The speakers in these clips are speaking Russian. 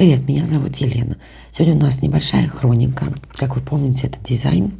Привет, меня зовут Елена. Сегодня у нас небольшая хроника. Как вы помните, этот дизайн,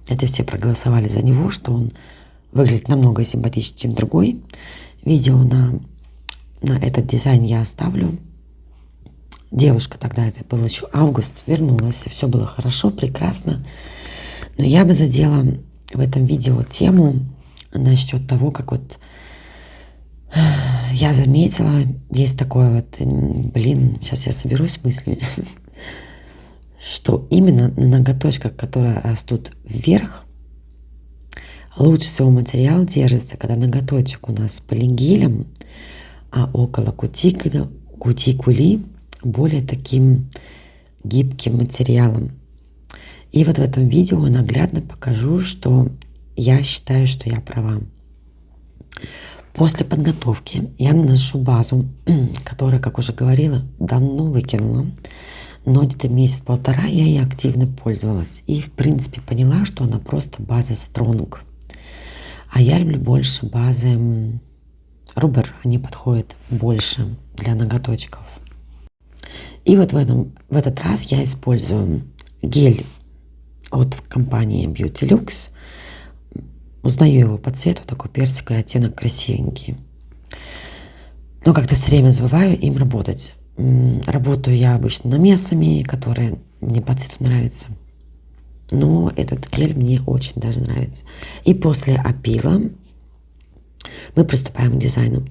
это все проголосовали за него, что он выглядит намного симпатичнее, чем другой. Видео на этот дизайн я оставлю. Девушка тогда, это был еще август, вернулась, и все было хорошо, прекрасно. Но я бы задела в этом видео тему насчет того, как вот я заметила, есть такое вот, сейчас я соберусь с мыслями, что именно на ноготочках, которые растут вверх, лучше всего материал держится, когда ноготочек у нас с полигелем, а около кутикули более таким гибким материалом. И вот в этом видео наглядно покажу, что я считаю, что я права. После подготовки я наношу базу, которую, как уже говорила, давно выкинула. Но где-то месяц-полтора я ей активно пользовалась. И, в принципе, поняла, что она просто база Strong. А я люблю больше базы Rubber. Они подходят больше для ноготочков. И вот в этот раз я использую гель от компании Beauty Lux. Узнаю его по цвету, такой персиковый оттенок, красивенький. Но как-то все время забываю им работать. Работаю я обычно намесами, которые мне по цвету нравятся. Но этот гель мне очень даже нравится. И после опила мы приступаем к дизайну.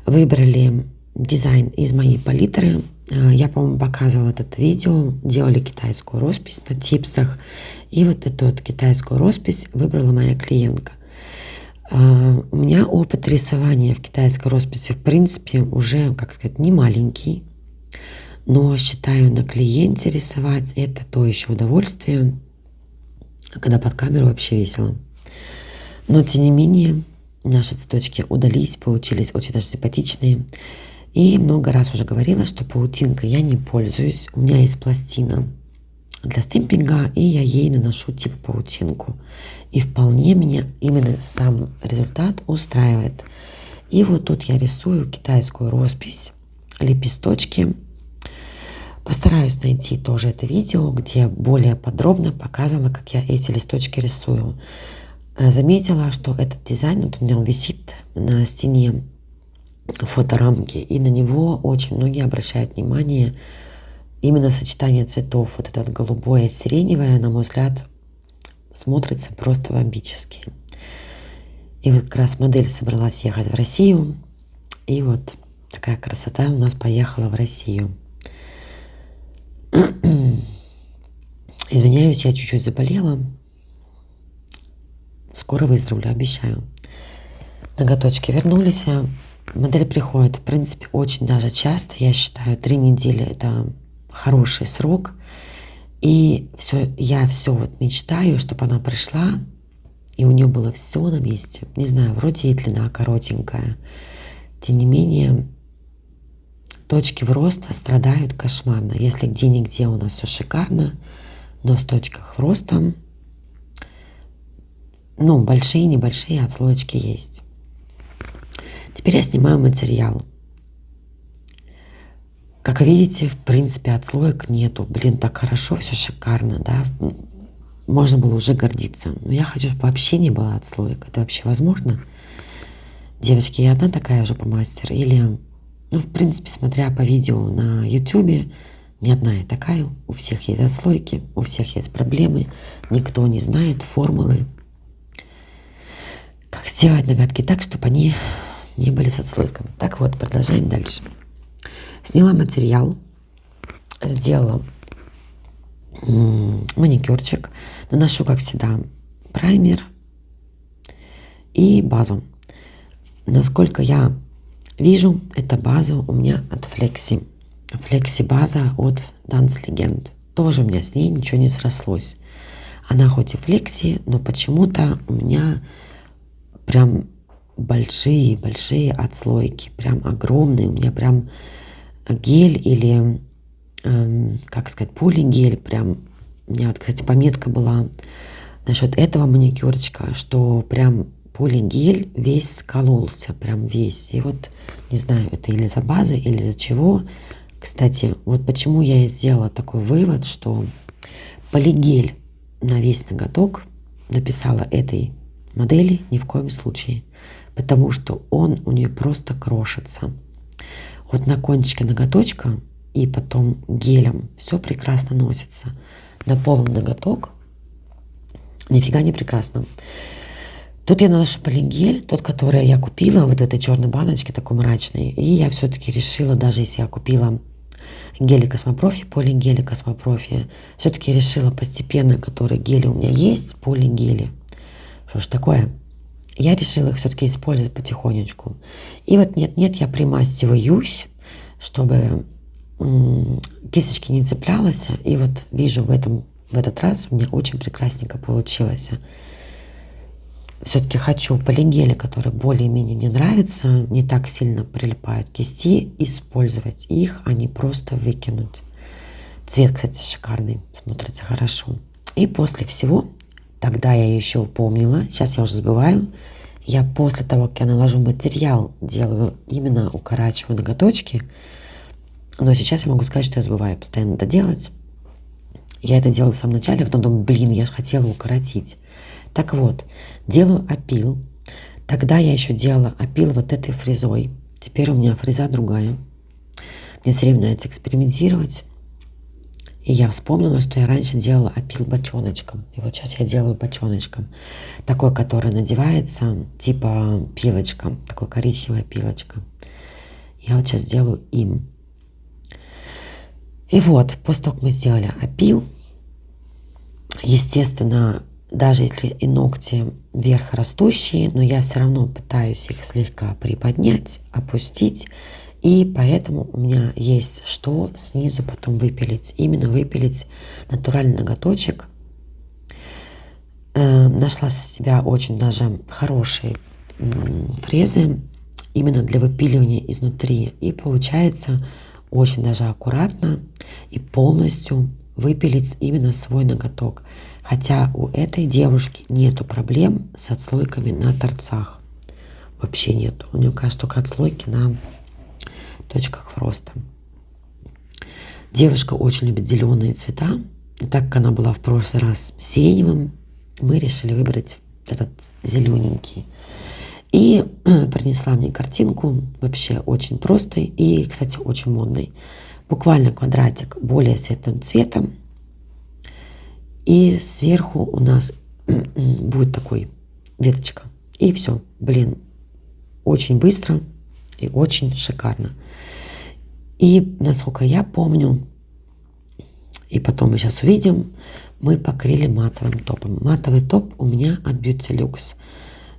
Выбрали дизайн из моей палитры. Я, по-моему, показывала это видео. Делали китайскую роспись на типсах. И вот эту вот китайскую роспись выбрала моя клиентка. У меня опыт рисования в китайской росписи, в принципе, уже, как сказать, не маленький. Но считаю, на клиенте рисовать это то еще удовольствие, когда под камеру вообще весело. Но, тем не менее, наши цветочки удались, получились очень даже симпатичные. И много раз уже говорила, что паутинкой я не пользуюсь. У меня есть пластина для стемпинга, и я ей наношу типа паутинку. И вполне меня именно сам результат устраивает. И вот тут я рисую китайскую роспись, лепесточки. Постараюсь найти тоже это видео, где более подробно показала, как я эти листочки рисую. Заметила, что этот дизайн, вот у меня он висит на стене фоторамки, и на него очень многие обращают внимание. Именно сочетание цветов, вот это вот голубое и сиреневое, на мой взгляд, смотрится просто бомбически. И вот как раз модель собралась ехать в Россию. И вот такая красота у нас поехала в Россию. Извиняюсь, я чуть-чуть заболела. Скоро выздоровлю, обещаю. Ноготочки вернулись. Модель приходит, в принципе, очень даже часто. Я считаю, 3 недели это хороший срок. И я все вот мечтаю, чтобы она пришла, и у нее было все на месте. Не знаю, вроде и длина коротенькая. Тем не менее, точки в роста страдают кошмарно. Если где-нигде у нас все шикарно, но в точках в роста, большие и небольшие отслоечки есть. Теперь я снимаю материал. Как видите, в принципе, отслоек нету. Так хорошо, все шикарно, да. Можно было уже гордиться. Но я хочу, чтобы вообще не было отслоек. Это вообще возможно? Девочки, я одна такая же мастер? Или, в принципе, смотря по видео на YouTube, не одна я такая. У всех есть отслойки, у всех есть проблемы. Никто не знает формулы. Как сделать ноготки так, чтобы они не были с отслойками. Так вот, продолжаем дальше. Сняла материал, сделала маникюрчик, наношу, как всегда, праймер и базу. Насколько я вижу, эта база у меня от Flexi. Flexi база от Dance Legend. Тоже у меня с ней ничего не срослось. Она хоть и Flexi, но почему-то у меня прям большие отслойки, прям огромные. У меня прям гель или, полигель, прям, у меня вот, кстати, пометка была насчет этого маникюрчика, что прям полигель весь скололся, прям весь. И вот, не знаю, это или за базы, или за чего, Кстати, вот почему я и сделала такой вывод, что полигель на весь ноготок написала этой модели ни в коем случае, потому что он у нее просто крошится. Вот на кончике ноготочка и потом гелем все прекрасно носится. На полный ноготок нифига не прекрасно. Тут я наношу полигель, тот, который я купила вот в этой черной баночке, такой мрачный. И я все-таки решила, даже если я купила гели Космопрофи, полигели Космопрофи, все-таки решила постепенно, которые гели у меня есть, полигели. Что ж такое? Я решила их все-таки использовать потихонечку. И вот нет-нет, я примастиваюсь, чтобы кисточки не цеплялась. И вот вижу в этот раз у меня очень прекрасненько получилось. Все-таки хочу полигели, которые более-менее мне нравятся, не так сильно прилипают к кисти, использовать их, а не просто выкинуть. Цвет, кстати, шикарный, смотрится хорошо. И после всего, тогда я еще помнила, сейчас я уже забываю, я после того, как я наложу материал, делаю именно укорачиваю ноготочки. Но сейчас я могу сказать, что я забываю постоянно это делать. Я это делаю в самом начале, а потом думаю, блин, я же хотела укоротить. Так вот, делаю опил. Тогда я еще делала опил вот этой фрезой. Теперь у меня фреза другая. Мне все время нравится экспериментировать. И я вспомнила, что я раньше делала опил бочоночком. И вот сейчас я делаю бочоночком. Такой, который надевается, типа пилочка. Такой коричневая пилочка. Я вот сейчас делаю им. И вот, после того, как мы сделали опил, естественно, даже если и ногти вверх растущие, но я все равно пытаюсь их слегка приподнять, опустить. И поэтому у меня есть что снизу потом выпилить. Именно выпилить натуральный ноготочек. Нашла с себя очень даже хорошие фрезы именно для выпиливания изнутри. И получается очень даже аккуратно и полностью выпилить именно свой ноготок. Хотя у этой девушки нету проблем с отслойками на торцах. Вообще нету. У нее, кажется, только отслойки на точках роста. Девушка очень любит зеленые цвета. И так как она была в прошлый раз сиреневым, мы решили выбрать этот зелененький. И принесла мне картинку, вообще очень простой и, кстати, очень модный. Буквально квадратик более светлым цветом. И сверху у нас будет такой веточка. И все. Блин, очень быстро и очень шикарно. И насколько я помню, и потом мы сейчас увидим, мы покрыли матовым топом. Матовый топ у меня от Beauty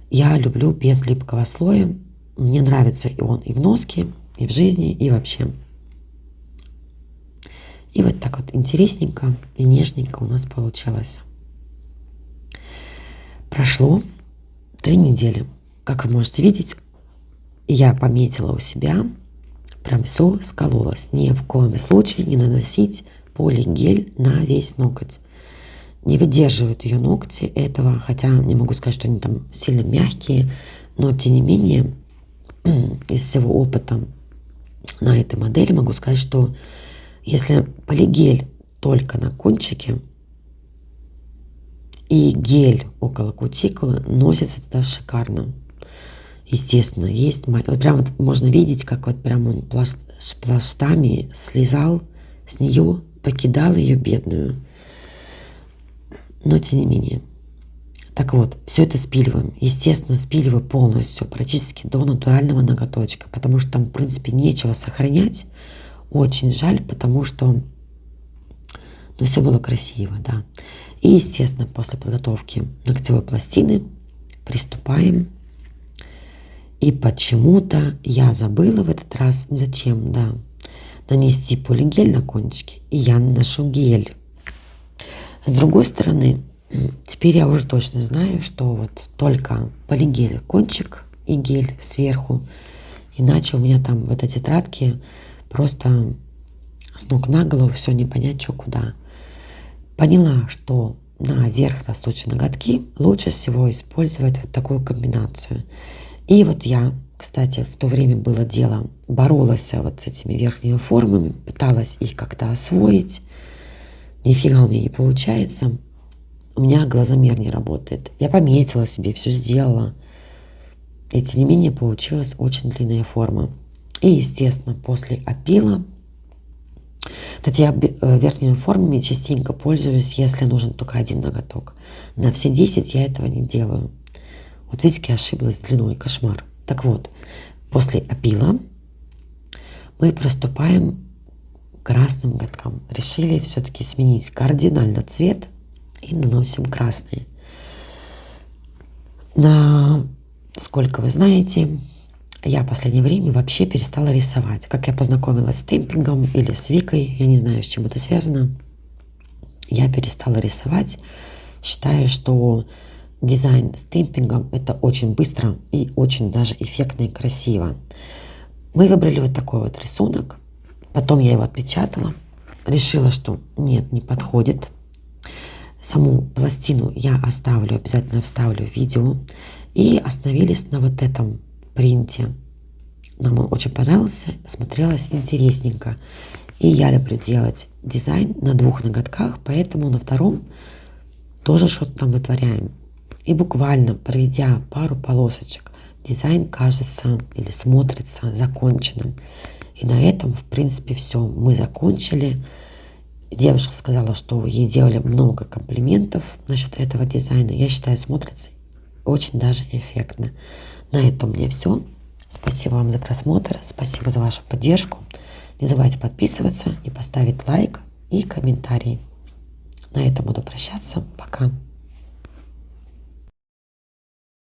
Я люблю без липкого слоя. Мне нравится и он и в носке, и в жизни, и вообще. И вот так вот интересненько и нежненько у нас получилось. Прошло 3 недели. Как вы можете видеть, я пометила у себя, прям все скололось. Ни в коем случае не наносить полигель на весь ноготь. Не выдерживают ее ногти этого, хотя не могу сказать, что они там сильно мягкие, но тем не менее, из всего опыта на этой модели могу сказать, что если полигель только на кончике и гель около кутикулы, носится это шикарно. Естественно, есть вот прям вот можно видеть, как вот прям он пластами слезал с нее, покидал ее бедную. Но тем не менее. Так вот, все это спиливаем. Естественно, спиливаю полностью, практически до натурального ноготочка, потому что там, в принципе, нечего сохранять. Очень жаль, потому что все было красиво, да. И, естественно, после подготовки ногтевой пластины приступаем. И почему-то я забыла в этот раз, зачем, да, нанести полигель на кончики. И я наношу гель. С другой стороны, теперь я уже точно знаю, что вот только полигель кончик и гель сверху. Иначе у меня там в этой тетрадке просто с ног на голову все не понять, что куда. Поняла, что на верх растущие ноготки лучше всего использовать вот такую комбинацию. И вот я, кстати, в то время было дело, боролась вот с этими верхними формами, пыталась их как-то освоить. Нифига у меня не получается. У меня глазомер не работает. Я пометила себе, все сделала. И тем не менее получилась очень длинная форма. И, естественно, после опила, кстати, я верхними формами частенько пользуюсь, если нужен только один ноготок. На все 10 я этого не делаю. Вот видите, я ошиблась длиной, кошмар. Так вот, после опила мы приступаем к красным ноготкам. Решили все-таки сменить кардинально цвет и наносим красный. Насколько вы знаете, я в последнее время вообще перестала рисовать. Как я познакомилась с темпингом или с Викой, я не знаю, с чем это связано, я перестала рисовать. Считаю, что дизайн с темпингом это очень быстро и очень даже эффектно и красиво. Мы выбрали вот такой вот рисунок. Потом я его отпечатала. Решила, что нет, не подходит. Саму пластину я оставлю, обязательно вставлю в видео. И остановились на вот этом принте. Нам он очень понравился, смотрелось интересненько. И я люблю делать дизайн на 2 ноготках, поэтому на втором тоже что-то там вытворяем. И буквально проведя пару полосочек, дизайн кажется или смотрится законченным. И на этом, в принципе, все. Мы закончили. Девушка сказала, что ей делали много комплиментов насчет этого дизайна. Я считаю, смотрится очень даже эффектно. На этом у меня все. Спасибо вам за просмотр. Спасибо за вашу поддержку. Не забывайте подписываться и поставить лайк и комментарий. На этом буду прощаться. Пока.